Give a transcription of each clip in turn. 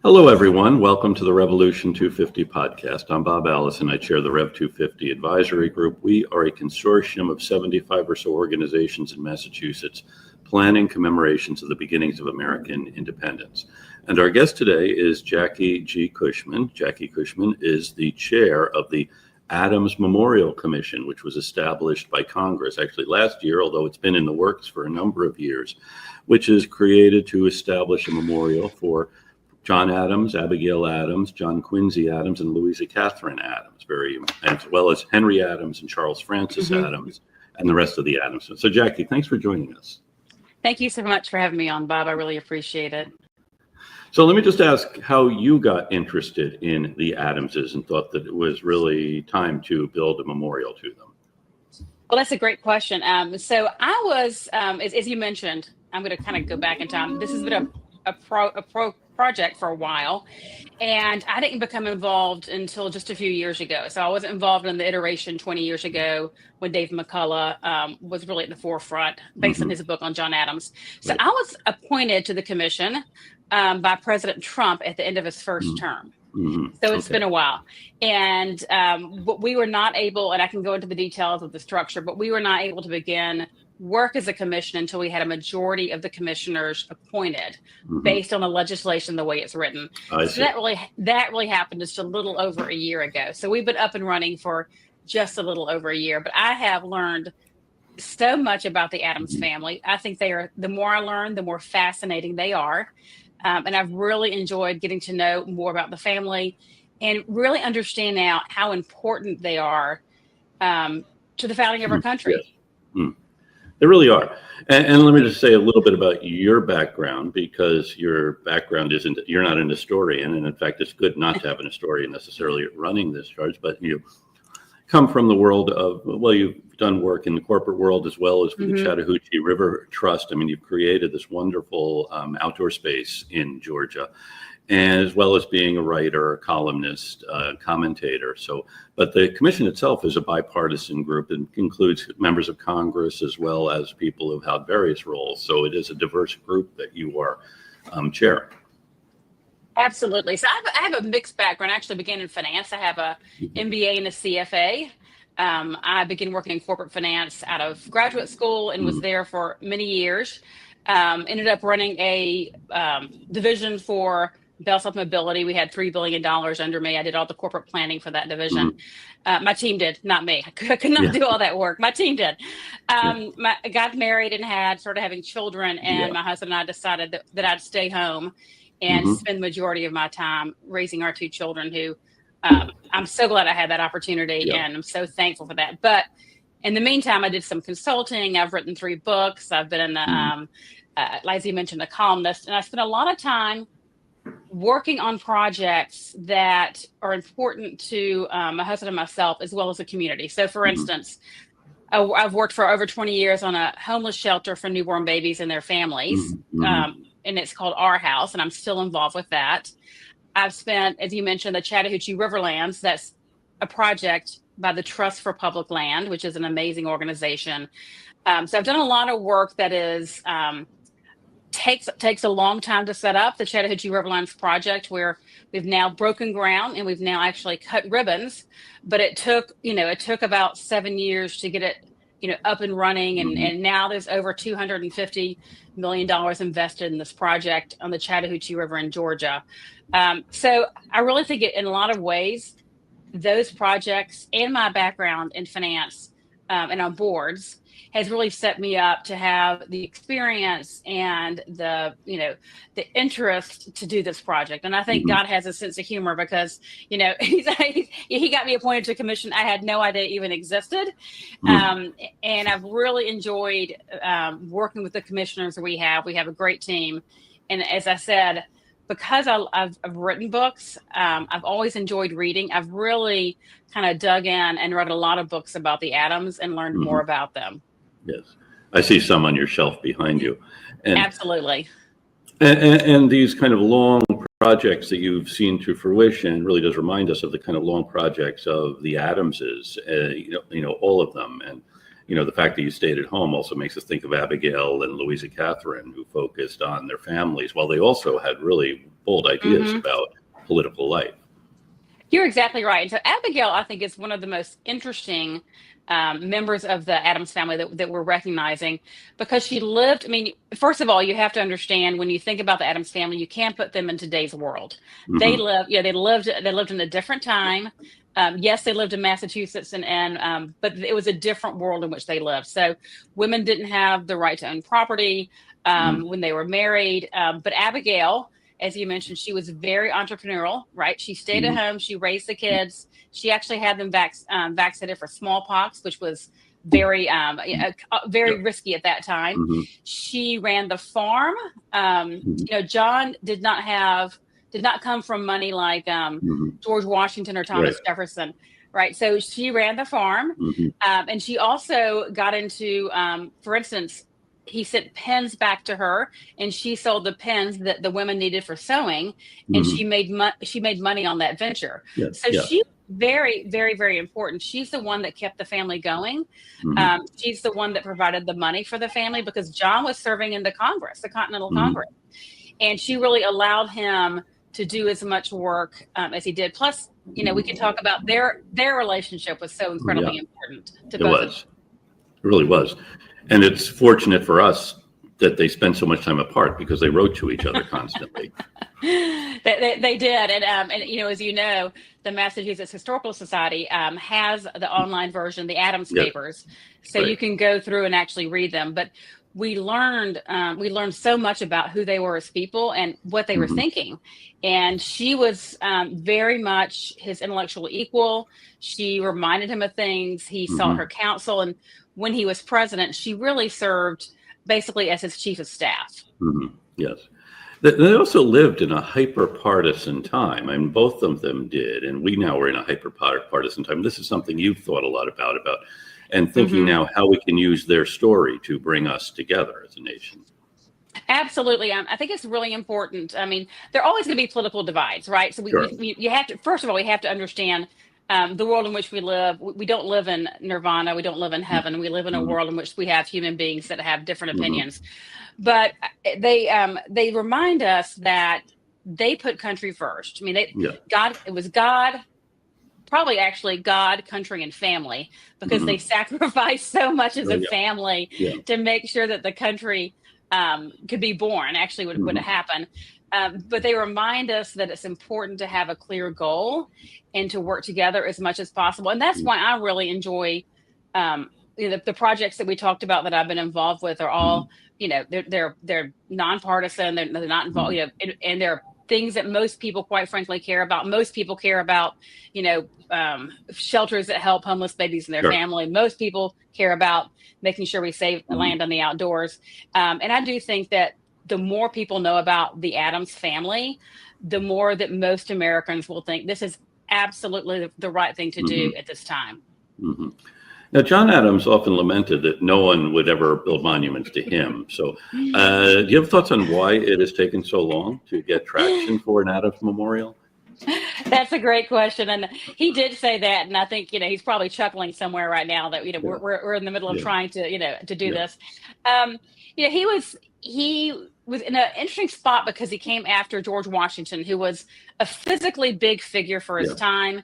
Hello, everyone. Welcome to the Revolution 250 podcast. I'm Bob Allison. I chair the Rev 250 Advisory Group. We are a consortium of 75 or so organizations in Massachusetts planning commemorations of the beginnings of American independence. And our guest today is Jackie G. Cushman. Jackie Cushman is the chair of the Adams Memorial Commission, which was established by Congress actually last year, although it's been in the works for a number of years, which is created to establish a memorial for John Adams, Abigail Adams, John Quincy Adams, and Louisa Catherine Adams, as well as Henry Adams and Charles Francis Adams, and the rest of the Adams. So Jackie, thanks for joining us. Thank you so much for having me on, Bob. I really appreciate it. So let me just ask how you got interested in the Adamses and thought that it was really time to build a memorial to them. Well, that's a great question. So I was, as you mentioned, I'm going to kind of go back in time. This has been a project for a while, and I didn't become involved until just a few years ago. So I wasn't involved in the iteration 20 years ago when Dave McCullough was really at the forefront based on his book on John Adams. So I was appointed to the commission by President Trump at the end of his first term. So it's been a while. And but we were not able, and I can go into the details of the structure, but we were not able to begin work as a commission until we had a majority of the commissioners appointed based on the legislation the way it's written. So that really happened just a little over a year ago. So we've been up and running for just a little over a year, but I have learned so much about the Adams family. I think the more I learn, the more fascinating they are. And I've really enjoyed getting to know more about the family and really understand now how important they are to the founding of our country. Yes. They really are. And let me just say a little bit about your background, because your background you're not an historian. And in fact, it's good not to have an historian necessarily running this charge, but you come from the world of, well, you've done work in the corporate world as well as with the Chattahoochee River Trust. I mean, you've created this wonderful outdoor space in Georgia, and as well as being a writer, a columnist, commentator. But the commission itself is a bipartisan group that includes members of Congress as well as people who've held various roles. So it is a diverse group that you are chairing. Absolutely. So I have a mixed background. I actually began in finance. I have a MBA and a CFA. I began working in corporate finance out of graduate school and was there for many years. Ended up running a division for Bell South Mobility. We had $3 billion under me. I did all the corporate planning for that division. My team did, not me. I could not do all that work. My team did. I got married and started having children, and my husband and I decided that I'd stay home and spend the majority of my time raising our two children, who I'm so glad I had that opportunity, and I'm so thankful for that. But in the meantime, I did some consulting. I've written 3 books. I've been in the, like you mentioned, a columnist, and I spent a lot of time working on projects that are important to my husband and myself, as well as the community. So, for instance, I've worked for over 20 years on a homeless shelter for newborn babies and their families, and it's called Our House, and I'm still involved with that. I've spent, as you mentioned, the Chattahoochee Riverlands. That's a project by the Trust for Public Land, which is an amazing organization. So I've done a lot of work that is takes a long time to set up. The Chattahoochee Riverlands project, where we've now broken ground and we've now actually cut ribbons, but it took about 7 years to get it up and running, and now there's over $250 million invested in this project on the Chattahoochee River in Georgia. So I really think in a lot of ways, those projects and my background in finance and on boards has really set me up to have the experience and the interest to do this project. And I think God has a sense of humor, because, he got me appointed to a commission I had no idea even existed. And I've really enjoyed working with the commissioners that we have. We have a great team. And as I said, because I've written books, I've always enjoyed reading. I've really kind of dug in and read a lot of books about the Adams and learned more about them. Yes, I see some on your shelf behind you. And, absolutely. And these kind of long projects that you've seen to fruition really does remind us of the kind of long projects of the Adamses, all of them. And, the fact that you stayed at home also makes us think of Abigail and Louisa Catherine, who focused on their families, while they also had really bold ideas Hmm. about political life. You're exactly right. And so Abigail, I think, is one of the most interesting members of the Adams family that we're recognizing because she lived. I mean, first of all, you have to understand when you think about the Adams family, you can't put them in today's world. They Hmm. lived, they lived in a different time. Yes, they lived in Massachusetts, and but it was a different world in which they lived. So women didn't have the right to own property Hmm. when they were married. But Abigail, as you mentioned, she was very entrepreneurial, right? She stayed at Hmm. home, she raised the kids. She actually had them vaccinated for smallpox, which was very Yeah. risky at that time. Hmm. She ran the farm. Hmm. John did not come from money like Hmm. George Washington or Right. Thomas Jefferson, right? So she ran the farm, Hmm. and she also got into, for instance, he sent pens back to her, and she sold the pens that the women needed for sewing, and Hmm. she made money on that venture. Yeah. So Yeah. she very, very, very important. She's the one that kept the family going. Hmm. She's the one that provided the money for the family because John was serving in the Congress, the Continental Hmm. Congress, and she really allowed him to do as much work as he did. Plus, we can talk about their relationship was so Yeah. incredibly important to It both of was. It really was. And it's fortunate for us that they spent so much time apart because they wrote to each other constantly. they did, and as you know, the Massachusetts Historical Society has the online version, the Adams Yes. Papers, so Right. you can go through and actually read them. But we learned so much about who they were as people and what they were Hmm. thinking. And she was very much his intellectual equal. She reminded him of things. He sought Hmm. her counsel, and when he was president, she really served basically as his chief of staff. Hmm. Yes. They also lived in a hyper-partisan time. I mean, both of them did, and we now are in a hyper-partisan time. This is something you've thought a lot about, and thinking Hmm. now how we can use their story to bring us together as a nation. Absolutely. I think it's really important. I mean, there are always going to be political divides, right? So Sure. you have to, first of all, we have to understand the world in which we live. We don't live in nirvana. We don't live in heaven. We live in a Hmm. world in which we have human beings that have different Hmm. opinions. But they remind us that they put country first. I mean, Yeah. it was God, probably actually God, country, and family, because they Hmm. sacrificed so much as Oh, a yeah. family Yeah. to make sure that the country could be born, actually would Hmm. happen. But they remind us that it's important to have a clear goal and to work together as much as possible. And that's why I really enjoy the projects that we talked about that I've been involved with are Hmm. all, they're nonpartisan, they're not involved, Hmm. and they're things that most people, quite frankly, care about. Most people care about, shelters that help homeless babies and their Sure. family. Most people care about making sure we save Hmm. land on the outdoors. And I do think that the more people know about the Adams family, the more that most Americans will think this is absolutely the right thing to Hmm. do at this time. Hmm. Now, John Adams often lamented that no one would ever build monuments to him. So, do you have thoughts on why it has taken so long to get traction for an Adams memorial? That's a great question, and he did say that, and I think he's probably chuckling somewhere right now that Yeah. we're in the middle of Yeah. trying to to do Yeah. this. Um, he was in an interesting spot because he came after George Washington, who was a physically big figure for his Yeah. time.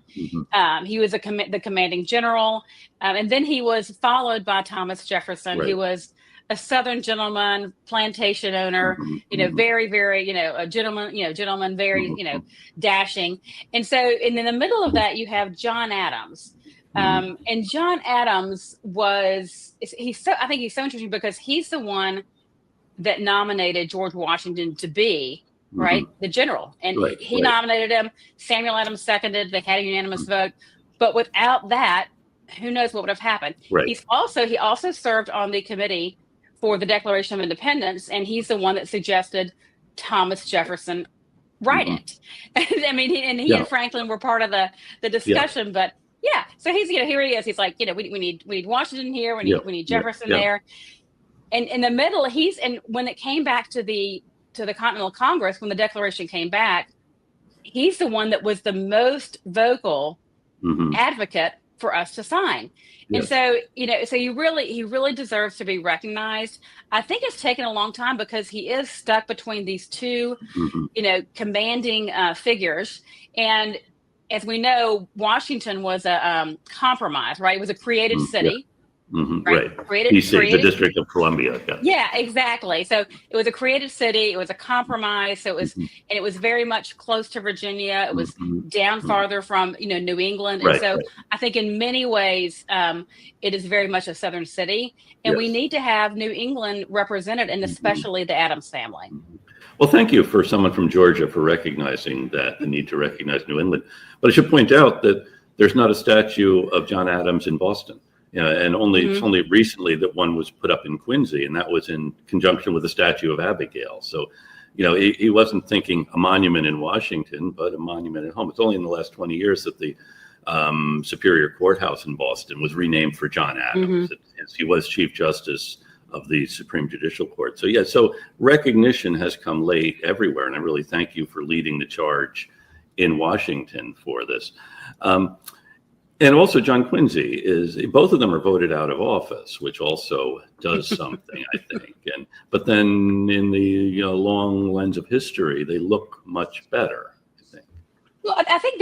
Hmm. He was the commanding general, and then he was followed by Thomas Jefferson, Right. who was a Southern gentleman, plantation owner. Hmm. Hmm. Very, very, a gentleman, very, Hmm. dashing. And so, and in the middle of that, you have John Adams. Hmm. And John Adams I think he's so interesting because he's the one that nominated George Washington to be, Hmm. right, the general. And Right. he Right. nominated him. Samuel Adams seconded. They had a unanimous vote. But without that, who knows what would have happened? Right. He also served on the committee for the Declaration of Independence, and he's the one that suggested Thomas Jefferson write Hmm. it. I mean, he Yeah. and Franklin were part of the Yeah. discussion, but yeah. So he's here he is. He's like, we need Washington here. Yeah. We need Yeah. Jefferson Yeah. there. And in the middle, and when it came back to the Continental Congress, when the Declaration came back, he's the one that was the most vocal Hmm. advocate for us to sign. And Yes. so, so he really deserves to be recognized. I think it's taken a long time because he is stuck between these two, Hmm. commanding figures. And as we know, Washington was a compromise, right? It was a created Yeah. city, right? Right. Created, DC, the created. District of Columbia. Yeah. Yeah, exactly. So it was a created city. It was a compromise. So Hmm. it was very much close to Virginia. It was Hmm. down farther from, New England. And Right. so Right. I think in many ways, it is very much a Southern city. And we Yes. need to have New England represented, and Hmm. especially the Adams family. Well, thank you for someone from Georgia for recognizing that the need to recognize New England. But I should point out that there's not a statue of John Adams in Boston. And it's Hmm. only recently that one was put up in Quincy, and that was in conjunction with the statue of Abigail. So, he wasn't thinking a monument in Washington, but a monument at home. It's only in the last 20 years that the Superior Courthouse in Boston was renamed for John Adams. He was Chief Justice of the Supreme Judicial Court. So, yeah, so recognition has come late everywhere, and I really thank you for leading the charge in Washington for this. And also, John Quincy both of them are voted out of office, which also does something, I think. But then in the long lens of history, they look much better, I think. Well, I think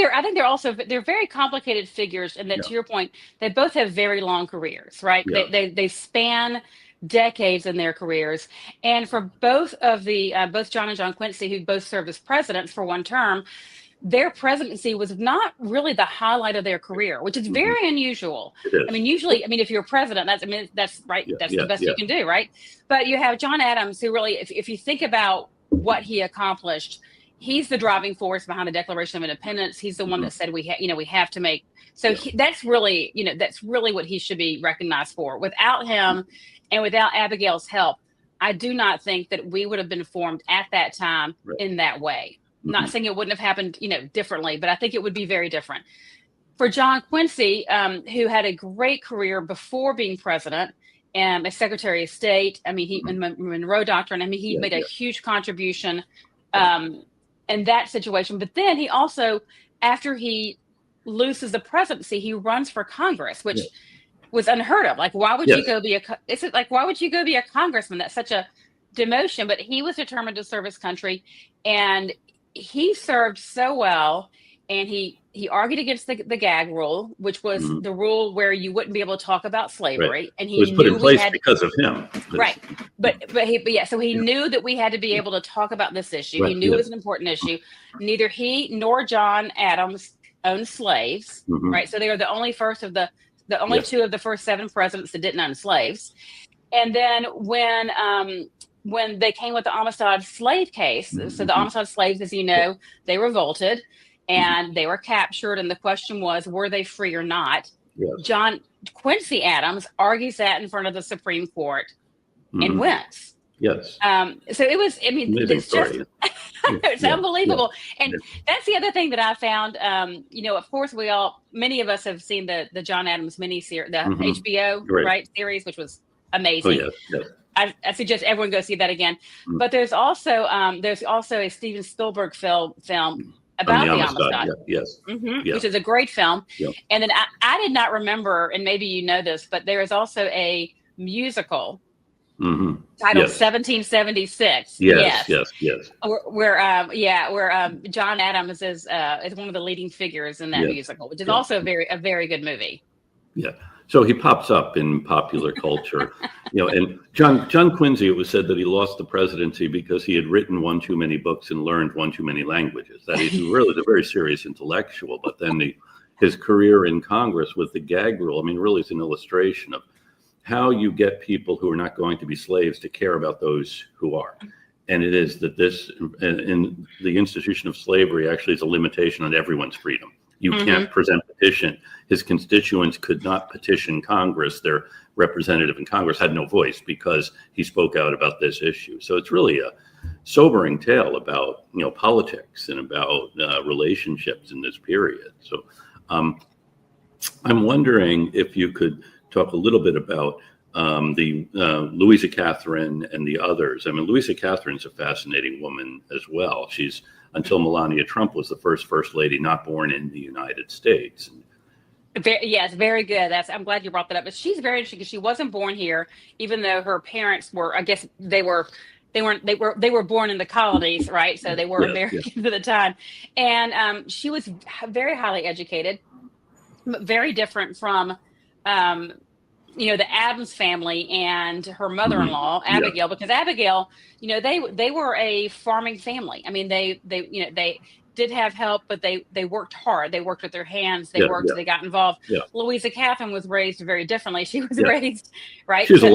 they're very complicated figures, and that, to Yeah. your point, they both have very long careers, right? Yeah. They span decades in their careers, and for both John and John Quincy, who both served as presidents for one term, their presidency was not really the highlight of their career, which is Hmm. very unusual. It is. I mean, usually, if you're president, that's right. Yeah. That's the Yeah. best Yeah. you can do, right? But you have John Adams, who really, if you think about what he accomplished, he's the driving force behind the Declaration of Independence. He's the one Hmm. that said we have to make. So Yeah. that's really, what he should be recognized for. Without him, and without Abigail's help, I do not think that we would have been formed at that time Right. in that way. Hmm. Not saying it wouldn't have happened, differently, but I think it would be very different. For John Quincy, who had a great career before being president and as Secretary of State, I mean, he in Monroe Doctrine, I mean, he Yeah. made a Yeah. huge contribution in that situation. But then he also, after he loses the presidency, he runs for Congress, which Yeah. was unheard of. Like, why would you Yes. go be why would you go be a congressman? That's such a demotion. But he was determined to serve his country, and he served so well. And he argued against the gag rule, which was Mhm. the rule where you wouldn't be able to talk about Right. slavery. And It he was put in knew we place had because of him. right, but yeah. So he Yeah. knew that we had to be able to talk about this issue. He Right. knew it Yes. was an important issue. Neither he nor John Adams owned slaves, Hmm. right? So they are the only only Yes. two of the first 7 presidents that didn't own slaves. And then when they came with the Amistad slave case, so the Hmm. Amistad slaves, as you know, they revolted and they were captured. And the question was, were they free or not? Yes. John Quincy Adams argues that in front of the Supreme Court and Hmm. wins. Yes. So it was, Amazing it's just, story. it's Yeah. unbelievable. And Yeah. that's the other thing that I found. Of course, many of us have seen the John Adams miniseries, the Mhm. HBO Right. series, which was Oh, amazing. yes. Yes. I suggest everyone go see that again. Mm. But there's also a Steven Spielberg film On about the the Amistad. Amistad, Yeah. Yes. Yeah. which is a great film. Yeah. And then I did not remember, and maybe you know this, but there is also a musical Hmm. titled Yes. 1776. Yes. Yes. Yes. Where John Adams is one of the leading figures in that Yes. musical, which is Yeah. also a very good movie. Yeah. So he pops up in popular culture, and John Quincy, it was said that he lost the presidency because he had written one too many books and learned one too many languages. That he's really a very serious intellectual, but then his career in Congress with the gag rule, really is an illustration of how you get people who are not going to be slaves to care about those who are. And it is that this, in the institution of slavery, actually is a limitation on everyone's freedom. You can't present petition. His constituents could not petition Congress. Their representative in Congress had no voice because he spoke out about this issue. So it's really a sobering tale about politics and about relationships in this period. So I'm wondering if you could talk a little bit about the Louisa Catherine and the others. Louisa Catherine's a fascinating woman as well. She's, until Melania Trump, was the first lady not born in the United States. Yes, very good. I'm glad you brought that up. But she's very interesting because she wasn't born here, even though her parents were. I guess they were born in the colonies, right? So they were Yes, yes. Americans at the time, and she was very highly educated, but very different from um, the Adams family and her mother-in-law Yeah, Abigail, because Abigail, they were a farming family. I mean, they did have help, but they worked hard. They worked with their hands. yeah, yeah, They got involved. yeah, Louisa Catherine was raised very differently. She was yeah. raised right She was a to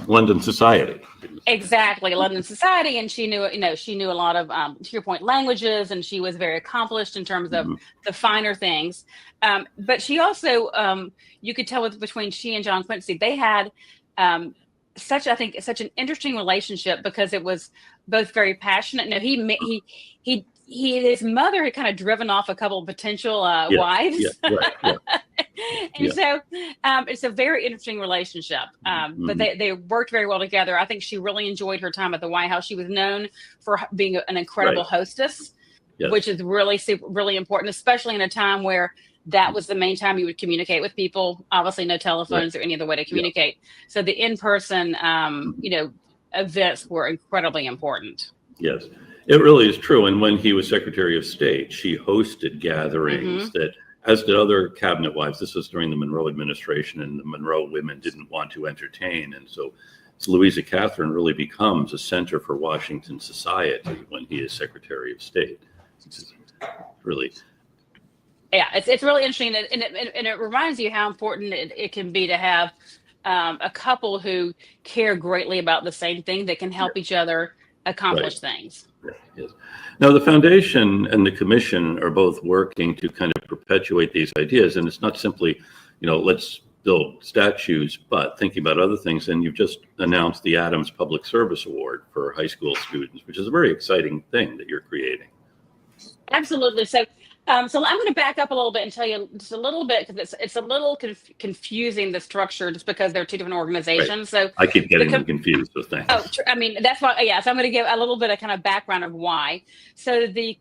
London society. exactly London society, and she knew a lot of to your point languages, and she was very accomplished in terms of Mhm. the finer things. But she also you could tell between she and John Quincy, they had such an interesting relationship because it was both very passionate. No, his mother had kind of driven off a couple of potential Yeah, yeah, wives. right, yeah, And yeah. so it's a very interesting relationship. But Mhm. they worked very well together. I think she really enjoyed her time at the White House. She was known for being an incredible Right. hostess, which Yes. is really really important, especially in a time where that was the main time you would communicate with people. Obviously, no Right. telephones or any other way to Yeah. communicate. So the in-person, Mhm. events were incredibly important. Yes. It really is true. And when he was Secretary of State, she hosted gatherings Hmm. that, as did other cabinet wives. This was during the Monroe administration, and the Monroe women didn't want to entertain. And so Louisa Catherine really becomes a center for Washington society when he is Secretary of State. It's really, Yeah, it's really interesting, and it reminds you how important it can be to have a couple who care greatly about the same thing that can yeah, help each other right. accomplish things. Yeah, yes. Now, the foundation and the commission are both working to kind of perpetuate these ideas, and it's not simply, let's build statues, but thinking about other things. And you've just announced the Adams Public Service Award for high school students, which is a very exciting thing that you're creating. Absolutely. So I'm going to back up a little bit and tell you just a little bit because it's a little confusing, the structure, just because they're two different Right. organizations. So I keep the getting them com- confused, so Oh, thanks. I mean, that's why. Yeah, so I'm going to give a little bit of kind of background of why. So the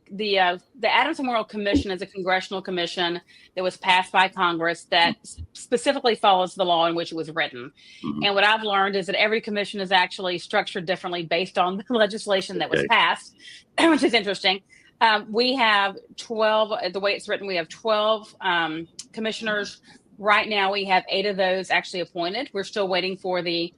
Adams Memorial Commission is a congressional commission that was passed by Congress that specifically follows the law in which it was written. Mhm. And what I've learned is that every commission is actually structured differently based on the legislation that was Okay. passed, which is interesting. We have 12. The way it's written, we have 12 commissioners. Right now, we have 8 of those actually appointed. We're still waiting for the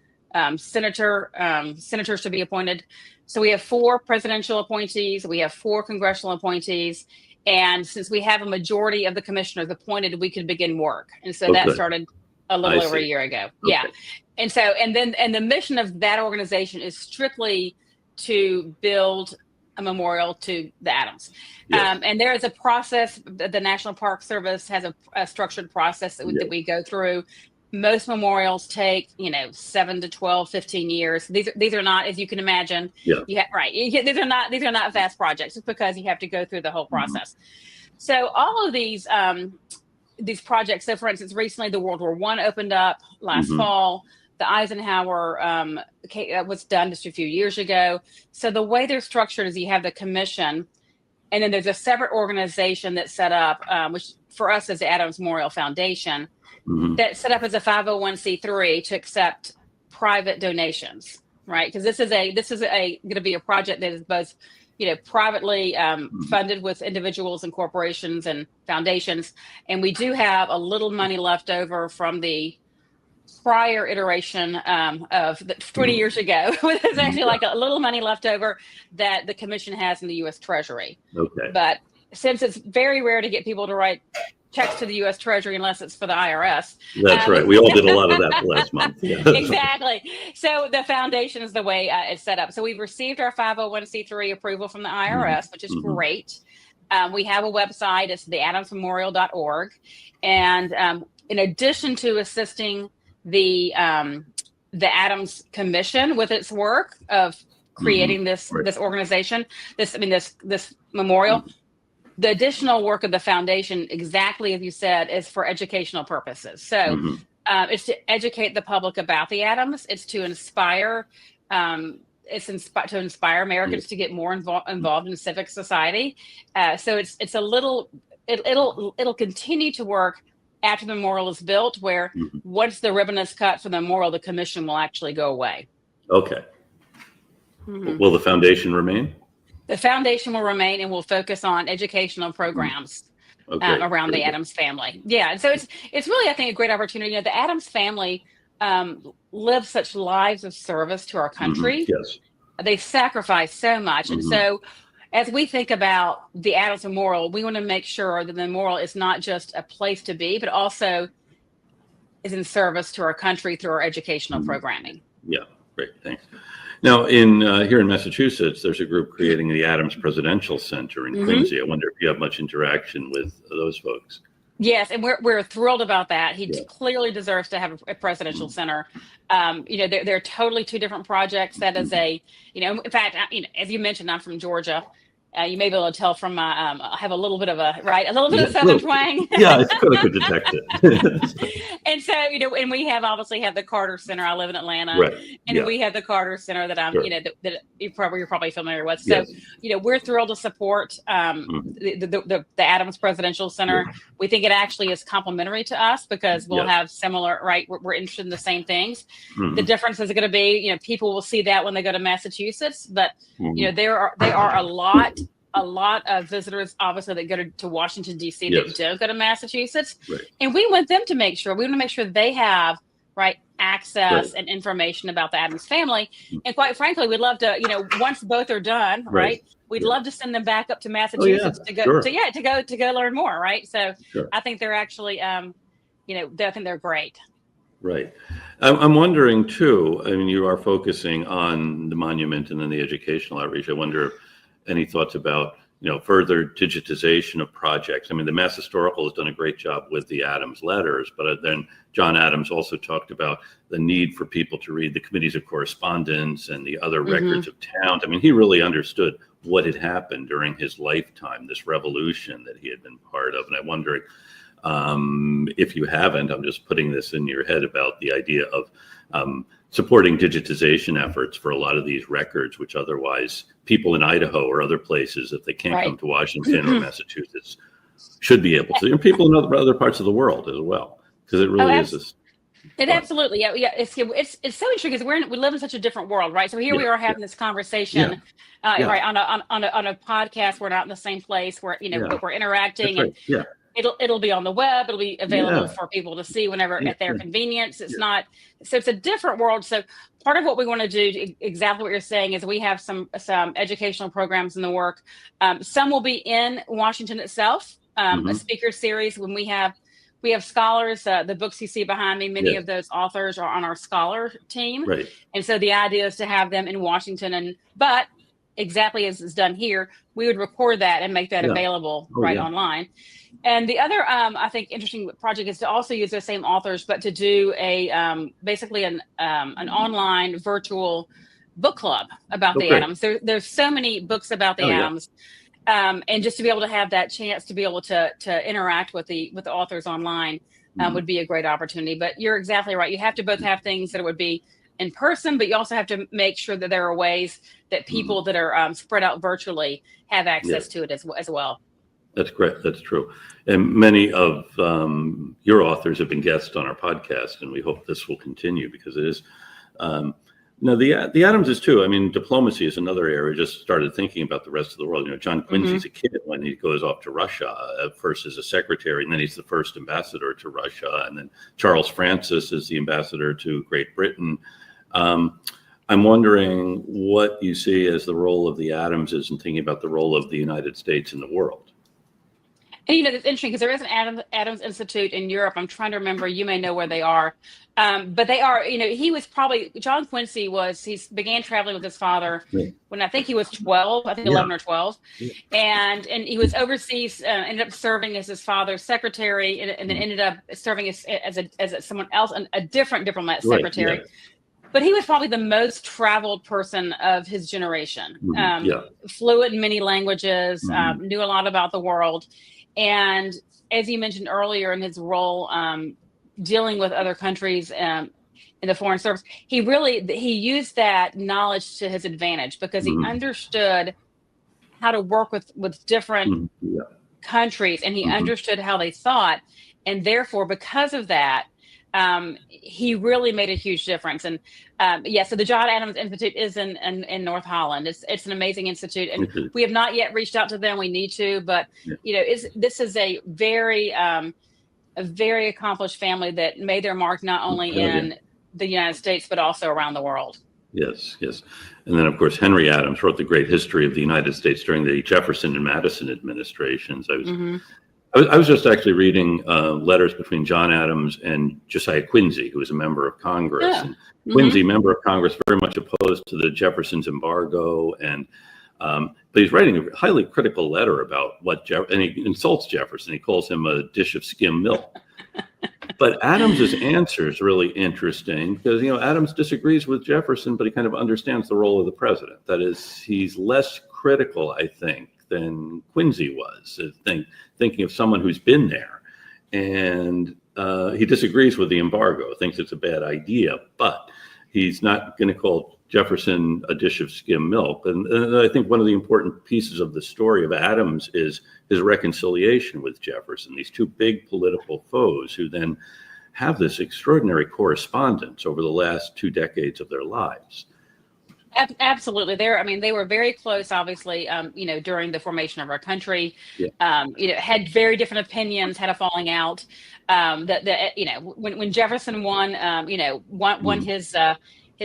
senators to be appointed. So we have 4 presidential appointees, we have 4 congressional appointees, and since we have a majority of the commissioners appointed, we could begin work. And so that Okay. started a I little over a see. year ago. Yeah. Okay. And the mission of that organization is strictly to build a memorial to the Adams. Yes. And there is a process. The National Park Service has a structured process that Yes. we go through. Most memorials take 7 to 12, 15 years. These are not, as you can imagine, Yeah. right, these are not fast projects, just because you have to go through the whole Mhm. process. So all of these projects, so for instance, recently the World War One opened up last Mhm. fall. The Eisenhower was done just a few years ago. So the way they're structured is you have the commission, and then there's a separate organization that's set up, which for us is the Adams Memorial Foundation, Mhm. that's set up as a 501c3 to accept private donations, right? Because this is a going to be a project that is both, privately Mhm. funded with individuals and corporations and foundations, and we do have a little money left over from the prior iteration of 20 Mhm. years ago. There's Mhm. actually Yeah. like a little money left over that the commission has in the U.S. Treasury, Okay. but since it's very rare to get people to write checks to the U.S. Treasury unless it's for the IRS. That's right. We all did a lot of that last month. Yeah. Exactly. So the foundation is the way it's set up. So we've received our 501c3 approval from the Mhm. IRS, which is Mhm. great. We have a website. It's theadamsmemorial.org. And in addition to assisting the Adams Commission with its work of Mhm. creating Right. this organization, this memorial, Mhm. the additional work of the foundation, exactly as you said, is for educational purposes. So Mhm. it's to educate the public about the Adams. It's to inspire. To inspire Yeah. Americans to get more involved in civic society. So it's a little it'll continue to work after the memorial is built, where Mhm. once the ribbon is cut for the memorial, the commission will actually go away. Okay. Mhm. Will the foundation remain? The foundation will remain and will focus on educational programs Okay. around Very the good. Adams family. Yeah, and so it's really, I think, a great opportunity. You know, the Adams family lived such lives of service to our country. Yes. They sacrificed so much, and Mhm. so as we think about the Adams Memorial, we want to make sure that the memorial is not just a place to be, but also is in service to our country through our educational Mhm. programming. Yeah. Great. Thanks. Now, in here in Massachusetts, there's a group creating the Adams Presidential Center in Hmm. Quincy. I wonder if you have much interaction with those folks. Yes, and we're thrilled about that. He Yeah. clearly deserves to have a presidential Mhm. center. You know, they're totally two different projects. That is Mhm. in fact, you know, as you mentioned, I'm from Georgia. You may be able to tell from my, I have a little bit of a little bit Yeah. of Southern Well, twang. yeah, it's kind of could detect it. And so, you know, and we obviously have the Carter Center. I live in Atlanta, Right. and Yeah. we have the Carter Center that Sure. that you're probably familiar with. So, Yes. you know, we're thrilled to support Mhm. the Adams Presidential Yeah. Center. We think it actually is complementary to us because we'll Yes. have similar, right? We're interested in the same things. The Mhm. difference is going to be, you know, people will see that when they go to Massachusetts, but you know, Mhm. they are a lot of visitors, obviously, that go to Washington D.C. that Yes. don't go to Massachusetts, Right. and we want them to make sure. We want to make sure they have right Right. access and information about the Adams family. Mm. And quite frankly, we'd love to, you know, once both are done, Right. right? We'd Yeah. love to send them back up to Oh, yeah. Massachusetts to go Sure. to go learn more, right? So Sure. I think they're actually, you know, I think they're great. Right. I'm wondering too, I mean, you are focusing on the monument and then the educational outreach. I wonder if any thoughts about, you know, further digitization of projects. I mean, the Mass Historical has done a great job with the Adams letters, but then John Adams also talked about the need for people to read the committees of correspondence and the other Hmm. records of towns. I mean, he really understood what had happened during his lifetime, this revolution that he had been part of. And I'm wondering, if you haven't, I'm just putting this in your head about the idea of supporting digitization efforts for a lot of these records, which otherwise people in Idaho or other places, if they can't come Right. to Washington or Massachusetts, should be able to, and people in other parts of the world as well, because it Oh, really is this it fun. absolutely, yeah, yeah. It's so interesting because we live in such a different world, right? So here Yeah, we are yeah, having this yeah, conversation, yeah, right, on a podcast. We're not in the same place. We're, you know, yeah. but we're That's interacting, and right. Yeah, it'll be on the web. It'll be available yeah, for people to see whenever yeah, at their yeah, convenience. It's yeah. not, so it's a different world. So part of what we want to do, exactly what you're saying, is we have some educational programs in the work. Some will be in Washington itself. A Hmm. speaker series when we have scholars. The books you see behind me, many Yes, of those authors are on our scholar team, right. and so the idea is to have them in Washington. But exactly as is done here, we would record that and make that Yeah. available Oh, right yeah. online. And the other, I think, interesting project is to also use those same authors, but to do basically an online virtual book club about Oh, the great. Adams. There's so many books about the Oh, yeah. Adams, and just to be able to have that chance to be able to interact with the authors online Mhm. would be a great opportunity. But you're exactly right. You have to both have things that would be in person, but you also have to make sure that there are ways that Mhm. people that are spread out virtually have access Yes. to it as well. That's great. That's true. And many of your authors have been guests on our podcast, and we hope this will continue because it is. Um, no, the Adams is too. I mean, diplomacy is another area. Just started thinking about the rest of the world. You know, John Hmm. Quincy's a kid when he goes off to Russia, first as a secretary, and then he's the first ambassador to Russia, and then Charles Francis is the ambassador to Great Britain. Um, I'm wondering what you see as the role of the Adamses and thinking about the role of the United States in the world. And you know, it's interesting because there is an Adams Institute in Europe. I'm trying to remember. You may know where they are, but they are. You know, he was probably John Quincy was. He began traveling with his father Yeah. when I think he was 12. I think Yeah. 11 or 12, Yeah. and he was overseas. Ended up serving as his father's secretary, and then Mhm. ended up serving as someone else, a different diplomat Right. Yeah. secretary. But he was probably the most traveled person of his generation. Mhm. Yeah. Fluent in many languages, Mhm. knew a lot about the world, and as you mentioned earlier, in his role dealing with other countries in the foreign service, he used that knowledge to his advantage because he Mhm. understood how to work with different Mhm. Yeah. countries, and he Hmm. understood how they thought, and therefore, because of that, he really made a huge difference. And yeah, so the John Adams Institute is in North Holland. It's an amazing institute, and we have not yet reached out to them. We need to, but Yeah. this is a very accomplished family that made their mark not only Oh, yeah. in the United States but also around the world. Yes, yes. And then, of course, Henry Adams wrote the great history of the United States during the Jefferson and Madison administrations. Hmm. I was just actually reading letters between John Adams and Josiah Quincy, who was a member of Congress. Yeah. And Hmm. Quincy, member of Congress, very much opposed to the Jefferson's embargo. And but he's writing a highly critical letter about and he insults Jefferson. He calls him a dish of skim milk. But Adams's answer is really interesting because, Adams disagrees with Jefferson, but he kind of understands the role of the president. That is, he's less critical, I think, than Quincy was, thinking of someone who's been there. And he disagrees with the embargo, thinks it's a bad idea, but he's not going to call Jefferson a dish of skim milk. And I think one of the important pieces of the story of Adams is his reconciliation with Jefferson, these two big political foes who then have this extraordinary correspondence over the last 2 decades of their lives. Absolutely. They were very close, obviously, during the formation of our country. Yeah. Had very different opinions, had a falling out. When Jefferson won, won his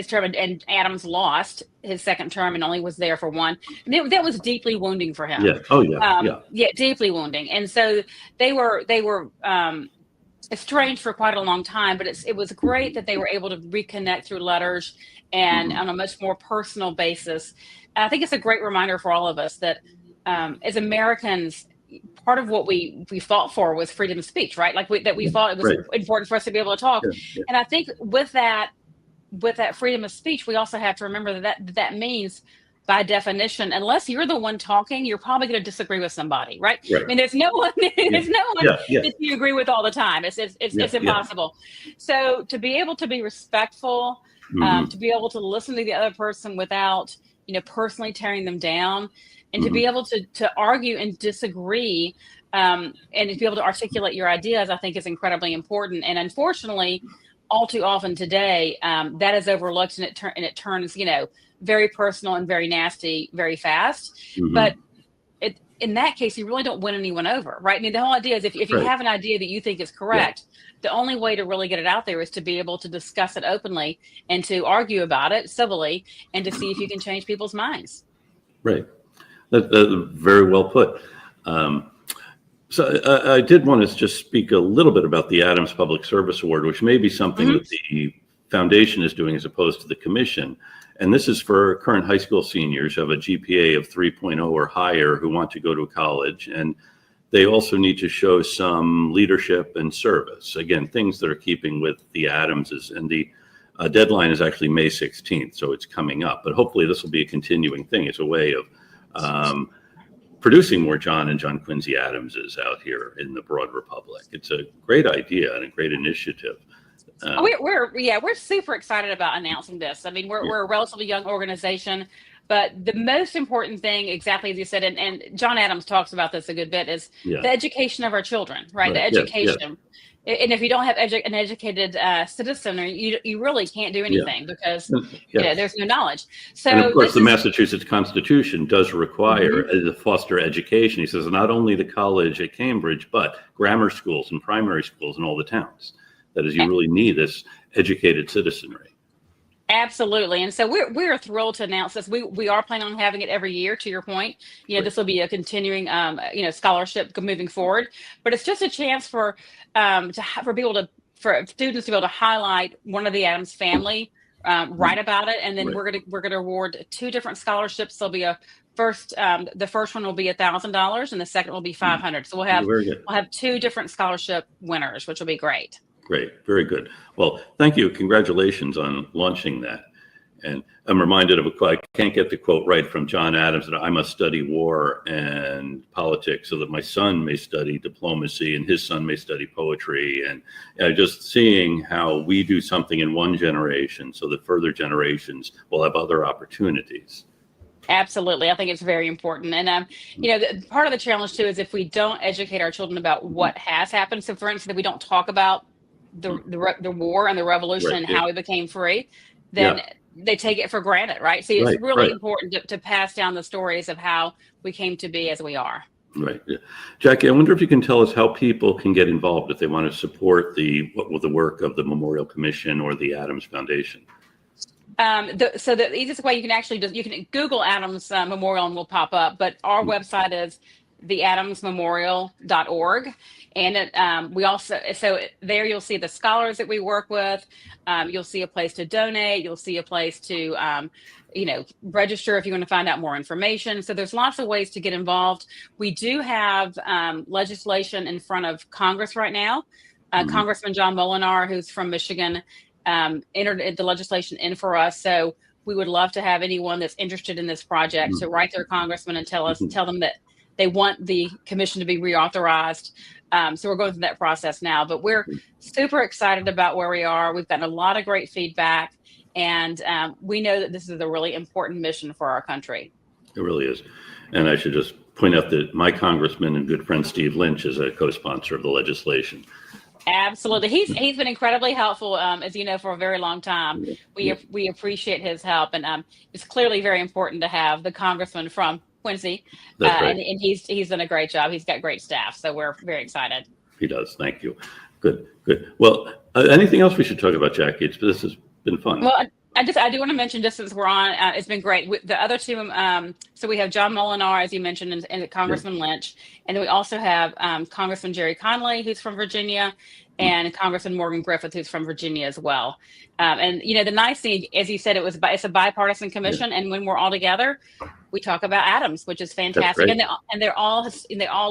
term, and Adams lost his second term and only was there for one. And that was deeply wounding for him. Yeah. Oh, yeah. Yeah. Yeah, deeply wounding. And so they were estranged for quite a long time, but it was great that they were able to reconnect through letters and on a much more personal basis. And I think it's a great reminder for all of us that as Americans, part of what we fought for was freedom of speech, right? Like we fought it was important for us to be able to talk. Yeah, yeah. And I think with that freedom of speech, we also have to remember that means, by definition, unless you're the one talking, you're probably going to disagree with somebody, right? Right. I mean, there's no one that you agree with all the time. It's impossible. So to be able to be respectful, to be able to listen to the other person without, personally tearing them down, and to be able to argue and disagree, and to be able to articulate your ideas, I think is incredibly important. And unfortunately, all too often today, that is overlooked, and it turns, very personal and very nasty very fast. But in that case, you really don't win anyone over, right? I mean, the whole idea is if you have an idea that you think is correct, the only way to really get it out there is to be able to discuss it openly and to argue about it civilly and to see if you can change people's minds. Right. That's very well put. So I did want to just speak a little bit about the Adams Public Service Award, which may be something that the foundation is doing as opposed to the commission. And this is for current high school seniors who have a GPA of 3.0 or higher who want to go to college. And they also need to show some leadership and service. Again, things that are keeping with the Adamses. And the deadline is actually May 16th, so it's coming up. But hopefully this will be a continuing thing. It's a way of producing more John and John Quincy Adamses out here in the broad republic. It's a great idea and a great initiative. We're super excited about announcing this. I mean, we're a relatively young organization, but the most important thing, exactly as you said, and John Adams talks about this a good bit, is the education of our children, right? The education. Yes. And if you don't have an educated citizen, you really can't do anything because there's no knowledge. So, and of course, the Massachusetts Constitution does require to foster education. He says not only the college at Cambridge, but grammar schools and primary schools in all the towns. That is, you really need this educated citizenry. Absolutely. And so we're thrilled to announce this. We are planning on having it every year, to your point. This will be a continuing, scholarship moving forward. But it's just a chance for students to be able to highlight one of the Adams family, write about it, and then we're gonna award 2 different scholarships. There'll be the first one will be $1,000, and the second will be $500. So we'll have 2 different scholarship winners, which will be great. Great. Very good. Well, thank you. Congratulations on launching that. And I'm reminded of a quote. I can't get the quote right from John Adams that I must study war and politics so that my son may study diplomacy and his son may study poetry. And just seeing how we do something in one generation so that further generations will have other opportunities. Absolutely. I think it's very important. And, part of the challenge too is if we don't educate our children about what has happened. So, for instance, if we don't talk about the war and the revolution Right. and Yeah. how we became free, then Yeah. they take it for granted, right? So, it's Right. really Right. important to pass down the stories of how we came to be as we are. Right. Yeah. Jackie, I wonder if you can tell us how people can get involved if they want to support the work of the Memorial Commission or the Adams Foundation. So the easiest way you can actually you can Google Adams Memorial and will pop up, but our website is theadamsmemorial.org. And we also, there you'll see the scholars that we work with. You'll see a place to donate. You'll see a place to, register if you want to find out more information. So there's lots of ways to get involved. We do have legislation in front of Congress right now. Congressman John Molinar, who's from Michigan, entered the legislation in for us. So we would love to have anyone that's interested in this project to write their congressman and tell them that they want the commission to be reauthorized. So we're going through that process now, but we're super excited about where we are. We've gotten a lot of great feedback, and we know that this is a really important mission for our country. It really is. And I should just point out that my congressman and good friend Steve Lynch is a co-sponsor of the legislation. Absolutely. He's been incredibly helpful, as you know, for a very long time. We appreciate his help, and it's clearly very important to have the congressman from Quincy. That's right. And he's done a great job. He's got great staff, so we're very excited. He does. Thank you. Good. Well, anything else we should talk about, Jackie? This has been fun. Well, I do want to mention, just since we're on, it's been great. The other two, so we have John Molinar, as you mentioned, and Congressman Lynch, and then we also have Congressman Jerry Conley, who's from Virginia, and Congressman Morgan Griffith, who's from Virginia as well. And the nice thing, as you said, it's a bipartisan commission, and when we're all together, we talk about Adams, which is fantastic. And they all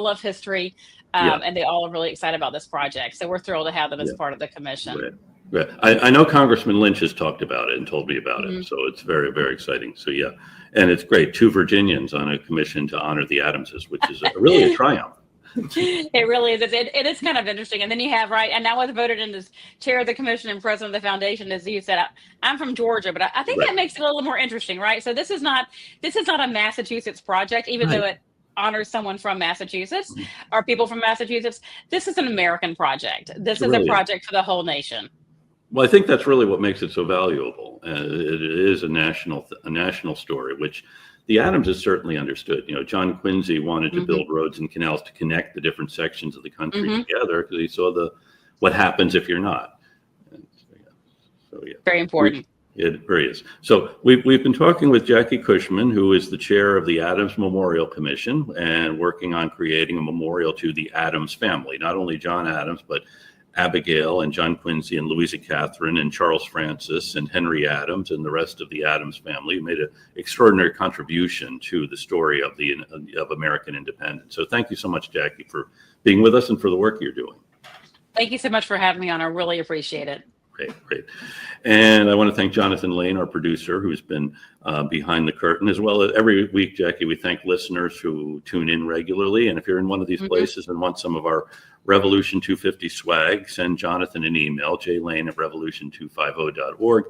love history, and they all are really excited about this project. So we're thrilled to have them as part of the commission. Right. Right. I know Congressman Lynch has talked about it and told me about it, so it's very, very exciting. So yeah, and it's great. 2 Virginians on a commission to honor the Adamses, which is really a triumph. It really is. It is kind of interesting. And then you have, and now I was voted in as chair of the commission and president of the foundation, as you said. I'm from Georgia, but I think that makes it a little more interesting, right? So this is not a Massachusetts project, even though it honors someone from Massachusetts or people from Massachusetts. This is an American project. This is a project for the whole nation. Well, I think that's really what makes it so valuable. It is a national story, which the Adamses certainly understood. John Quincy wanted to build roads and canals to connect the different sections of the country together because he saw what happens if you're not. So yeah, very important. It really is. So we've been talking with Jackie Cushman, who is the chair of the Adams Memorial Commission, and working on creating a memorial to the Adams family, not only John Adams, but Abigail and John Quincy and Louisa Catherine and Charles Francis and Henry Adams and the rest of the Adams family made an extraordinary contribution to the story of American independence. So thank you so much, Jackie, for being with us and for the work you're doing. Thank you so much for having me on. I really appreciate it. Great. And I want to thank Jonathan Lane, our producer, who's been behind the curtain, as well as every week, Jackie, we thank listeners who tune in regularly. And if you're in one of these places and want some of our Revolution 250 swag, send Jonathan an email, jlane@revolution250.org.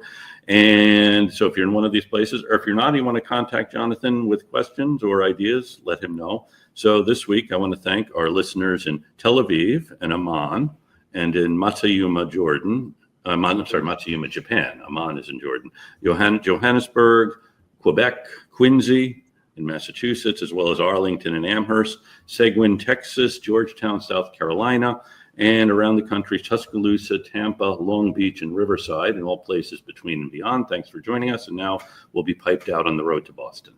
And so if you're in one of these places, or if you're not, you want to contact Jonathan with questions or ideas, let him know. So this week, I want to thank our listeners in Tel Aviv and Amman and in Matsuyama, Japan. Amman is in Jordan. Johannesburg, Quebec, Quincy in Massachusetts, as well as Arlington and Amherst, Seguin, Texas, Georgetown, South Carolina, and around the country, Tuscaloosa, Tampa, Long Beach, and Riverside, and all places between and beyond. Thanks for joining us. And now we'll be piped out on the road to Boston.